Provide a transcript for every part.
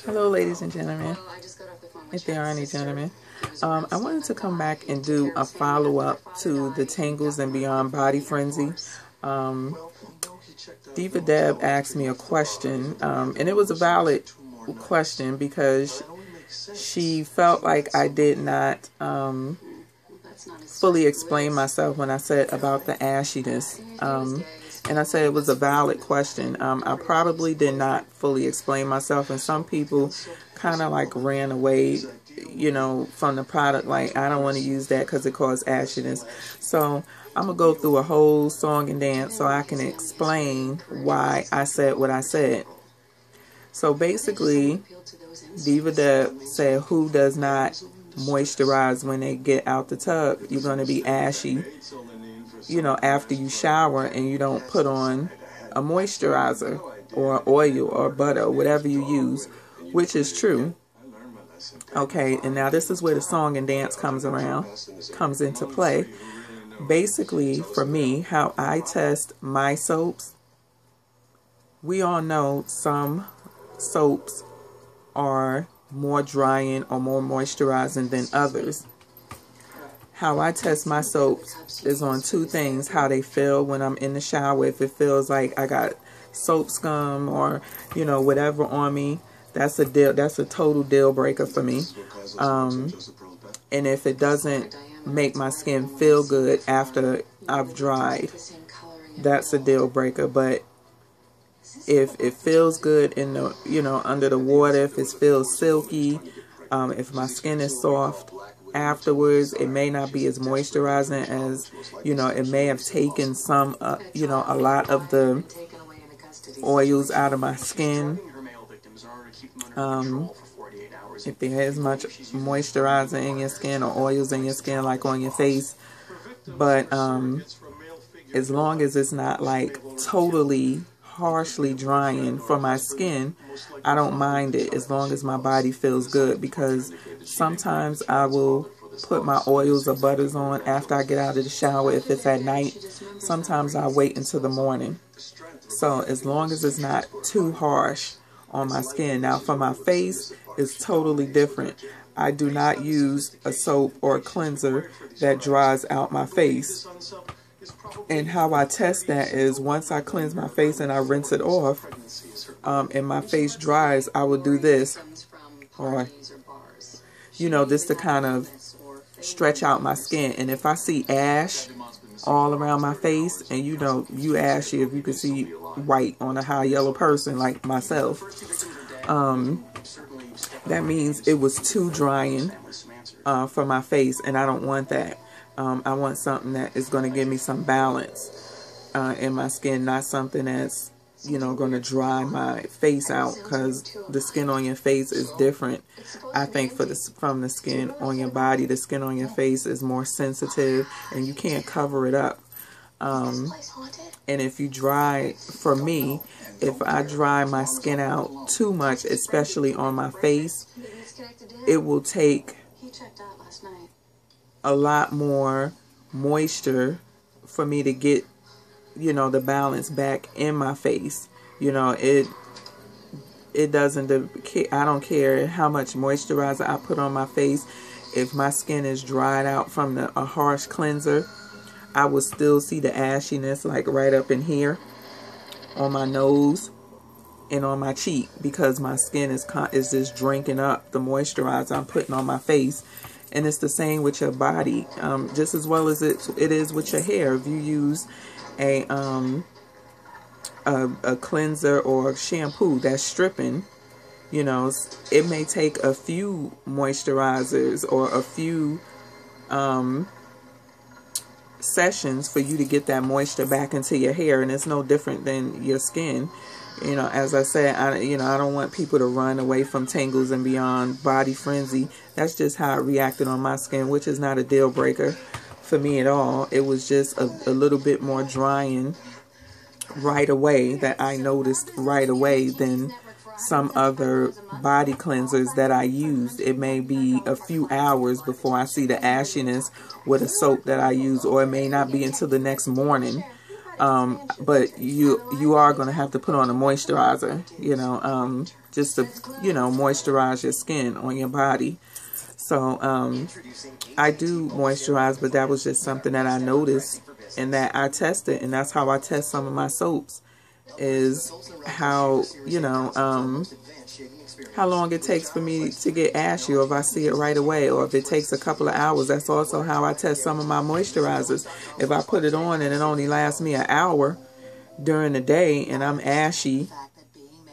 Hello, ladies and gentlemen, if there are any gentlemen. I wanted to come back and do a follow-up to the Tangles and Beyond Body Frenzy. Diva Deb asked me a question, and it was a valid question because she felt like I did not fully explain myself when I said about the ashiness. And I said it was a valid question. I probably did not fully explain myself, and some people kind of like ran away, you know, from the product. Like, I don't want to use that because it caused ashiness. So I'm going to go through a whole song and dance so I can explain why I said what I said. So basically, Diva Deb said, who does not moisturize when they get out the tub? You're going to be ashy, you know, after you shower and you don't put on a moisturizer or oil or butter or whatever you use, which is true. Okay, and now this is where the song and dance comes into play. Basically, for me, how I test my soaps, we all know some soaps are more drying or more moisturizing than others. How I test my soaps is on two things: how they feel when I'm in the shower. If it feels like I got soap scum or, you know, whatever on me, that's a total deal breaker for me. And if it doesn't make my skin feel good after I've dried, that's a deal breaker. But if it feels good in the, you know, under the water, if it feels silky, if my skin is soft afterwards, it may not be as moisturizing as, you know, it may have taken some, you know, a lot of the oils out of my skin. If there is much moisturizer in your skin or oils in your skin, like on your face. But as long as it's not like totally harshly drying for my skin, I don't mind it, as long as my body feels good, because sometimes I will put my oils or butters on after I get out of the shower if it's at night. Sometimes I wait until the morning. So as long as it's not too harsh on my skin. Now for my face, it's totally different. I do not use a soap or a cleanser that dries out my face. And how I test that is, once I cleanse my face and I rinse it off, and my face dries, I will do this, or, you know, this to kind of stretch out my skin. And if I see ash all around my face, and you know, you ashy if you can see white on a high yellow person like myself, that means it was too drying for my face, and I don't want that. I want something that is going to give me some balance in my skin, not something that's, you know, going to dry my face out, because the skin on your face is different. I think from the skin on your body, the skin on your face is more sensitive, and you can't cover it up. And if you dry, for me, if I dry my skin out too much, especially on my face, it will take a lot more moisture for me to get, you know, the balance back in my face. You know, it doesn't, I don't care how much moisturizer I put on my face. If my skin is dried out from a harsh cleanser, I will still see the ashiness, like right up in here on my nose and on my cheek, because my skin is just drinking up the moisturizer I'm putting on my face. And it's the same with your body, just as well as it is with your hair. If you use a cleanser or shampoo that's stripping, you know, it may take a few moisturizers or a few sessions for you to get that moisture back into your hair, and it's no different than your skin. You know, as I said, I don't want people to run away from Tangles and Beyond Body Frenzy. That's just how it reacted on my skin, which is not a deal breaker for me at all. It was just a little bit more drying right away, that I noticed right away, than some other body cleansers that I used. It may be a few hours before I see the ashiness with a soap that I use, or it may not be until the next morning But you are going to have to put on a moisturizer, you know, just to, you know, moisturize your skin on your body. So I do moisturize, but that was just something that I noticed and that I tested, and that's how I test some of my soaps, is how, you know, how long it takes for me to get ashy, or if I see it right away, or if it takes a couple of hours. That's also how I test some of my moisturizers. If I put it on and it only lasts me an hour during the day and I'm ashy,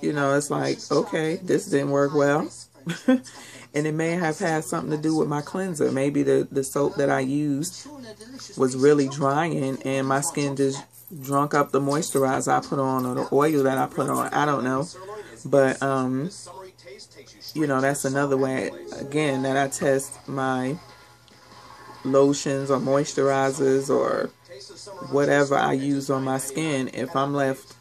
you know, it's like, okay, this didn't work well. And it may have had something to do with my cleanser. Maybe the soap that I used was really drying and my skin just drunk up the moisturizer I put on, or the oil that I put on. I don't know. But, you know, that's another way, again, that I test my lotions or moisturizers or whatever I use on my skin. If I'm left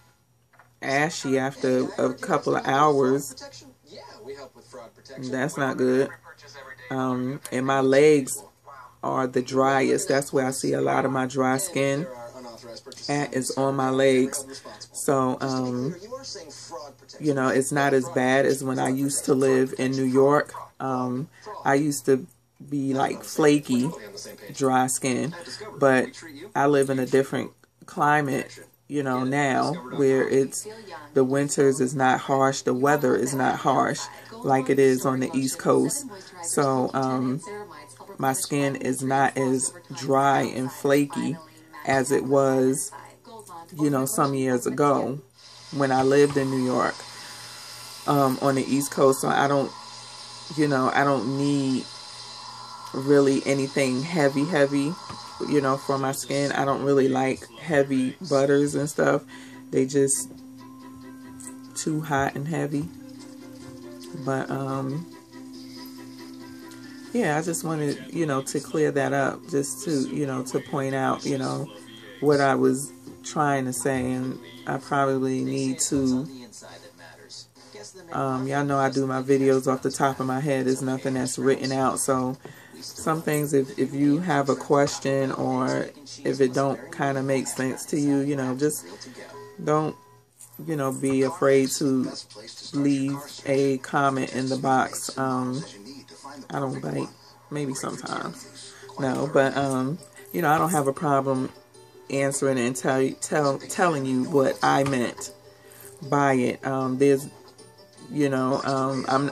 ashy after a couple of hours, that's not good. And my legs are the driest. That's where I see a lot of my dry skin at, is on my legs. So, you know, it's not as bad as when I used to live in New York. I used to be like flaky, dry skin, but I live in a different climate, you know, now, where it's, the winters is not harsh, the weather is not harsh like it is on the East Coast. So my skin is not as dry and flaky as it was, you know, some years ago when I lived in New York, on the East Coast. So I don't, you know, I don't need really anything heavy, you know, for my skin. I don't really like heavy butters and stuff. They just too hot and heavy. But yeah, I just wanted, you know, to clear that up, just to, you know, to point out, you know, what I was trying to say. And I probably need to, y'all know I do my videos off the top of my head. There's nothing that's written out. So some things, if you have a question, or if it don't kind of make sense to you, you know, just don't, you know, be afraid to leave a comment in the box. I don't bite, maybe sometimes, no, but you know, I don't have a problem answering and telling you what I meant by it. There's, you know,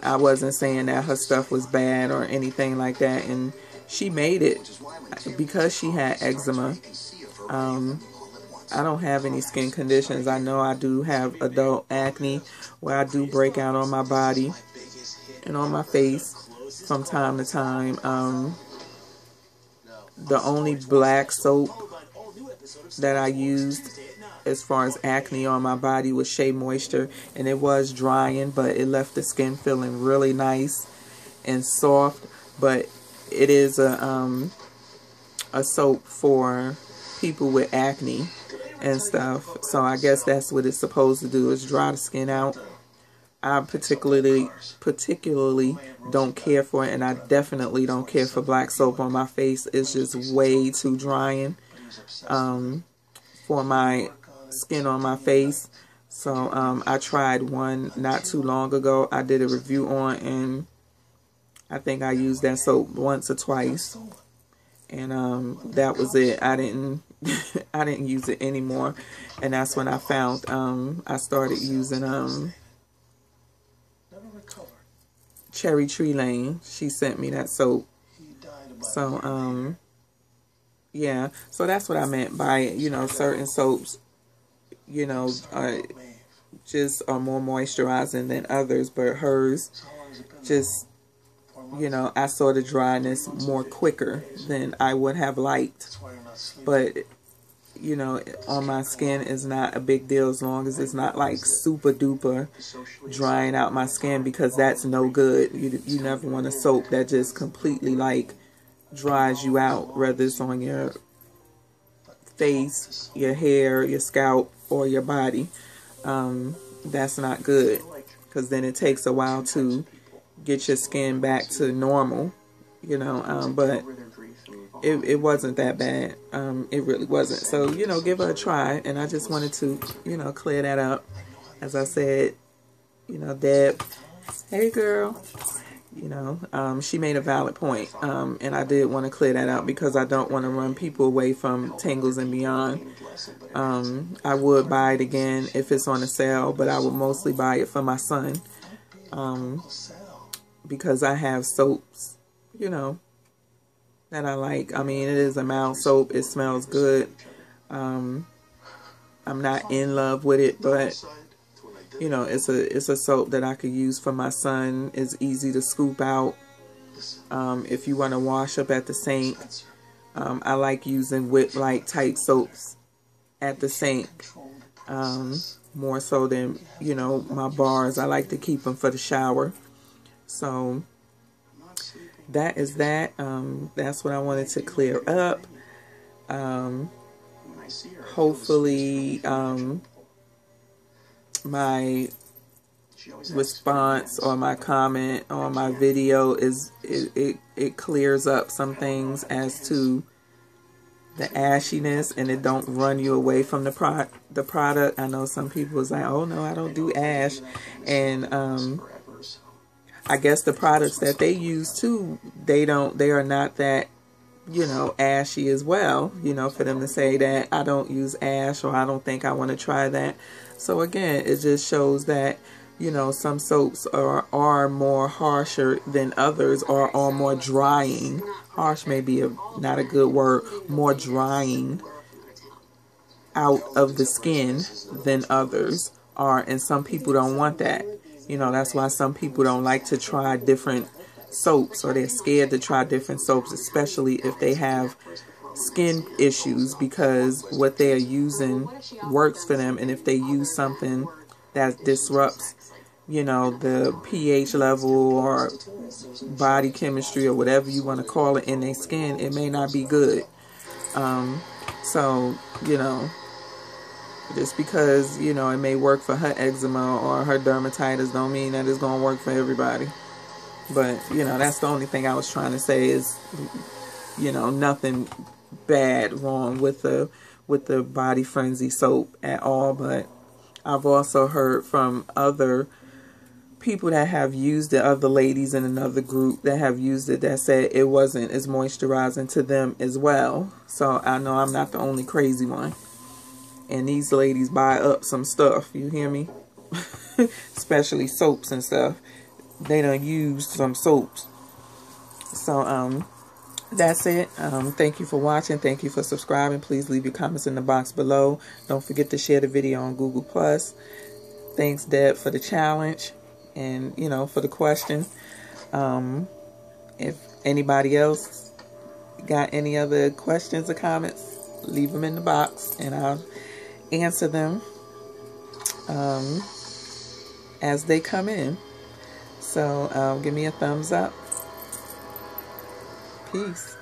I wasn't saying that her stuff was bad or anything like that, and she made it because she had eczema. I don't have any skin conditions. I know I do have adult acne where I do break out on my body and on my face from time to time. The only black soap that I used as far as acne on my body was Shea Moisture, and it was drying, but it left the skin feeling really nice and soft. But it is a soap for people with acne and stuff, so I guess that's what it's supposed to do, is dry the skin out. I particularly don't care for it, and I definitely don't care for black soap on my face. It's just way too drying for my skin on my face. So I tried one not too long ago. I did a review on, and I think I used that soap once or twice, and that was it. I didn't use it anymore, and that's when I found I started using Cherry Tree Lane. She sent me that soap. So yeah, so that's what I meant by, you know, certain soaps, you know, just are more moisturizing than others, but hers just, you know, I saw the dryness more quicker than I would have liked. But, you know, on my skin is not a big deal as long as it's not like super duper drying out my skin, because that's no good. You never want a soap that just completely like dries you out, whether it's on your face, your hair, your scalp, or your body. That's not good, because then it takes a while to get your skin back to normal, you know. But it wasn't that bad. It really wasn't. So, you know, give her a try. And I just wanted to, you know, clear that up. As I said, you know, Deb, hey girl, you know, she made a valid point. And I did want to clear that out because I don't want to run people away from Tangles and Beyond. I would buy it again if it's on a sale, but I would mostly buy it for my son. Because I have soaps, you know, that I like. I mean, it is a mild soap. It smells good. I'm not in love with it, but you know, it's a soap that I could use for my son. It's easy to scoop out. If you want to wash up at the sink, I like using whip-like type soaps at the sink. More so than, you know, my bars. I like to keep them for the shower. So that is that. That's what I wanted to clear up. Hopefully, my response or my comment on my video is it clears up some things as to the ashiness, and it don't run you away from the product. I know some people is like, oh no, I don't do ash, and I guess the products that they use too, they are not that, you know, ashy as well, you know, for them to say that I don't use ash or I don't think I want to try that. So again, it just shows that, you know, some soaps are more harsher than others, or are more drying. Harsh may be not a good word. More drying out of the skin than others are, and some people don't want that. You know, that's why some people don't like to try different soaps, or they're scared to try different soaps, especially if they have skin issues, because what they are using works for them. And if they use something that disrupts, you know, the pH level or body chemistry or whatever you want to call it in their skin, it may not be good. So, you know, just because, you know, it may work for her eczema or her dermatitis don't mean that it's going to work for everybody. But, you know, that's the only thing I was trying to say is, you know, nothing bad wrong with the Body Frenzy soap at all. But I've also heard from other people that have used it, other ladies in another group that have used it, that said it wasn't as moisturizing to them as well. So I know I'm not the only crazy one. And these ladies buy up some stuff, you hear me? Especially soaps and stuff. They done used some soaps. So, that's it. Thank you for watching. Thank you for subscribing. Please leave your comments in the box below. Don't forget to share the video on Google+. Thanks, Deb, for the challenge and, you know, for the question. If anybody else got any other questions or comments, leave them in the box and I'll answer them as they come in. So give me a thumbs up. Peace.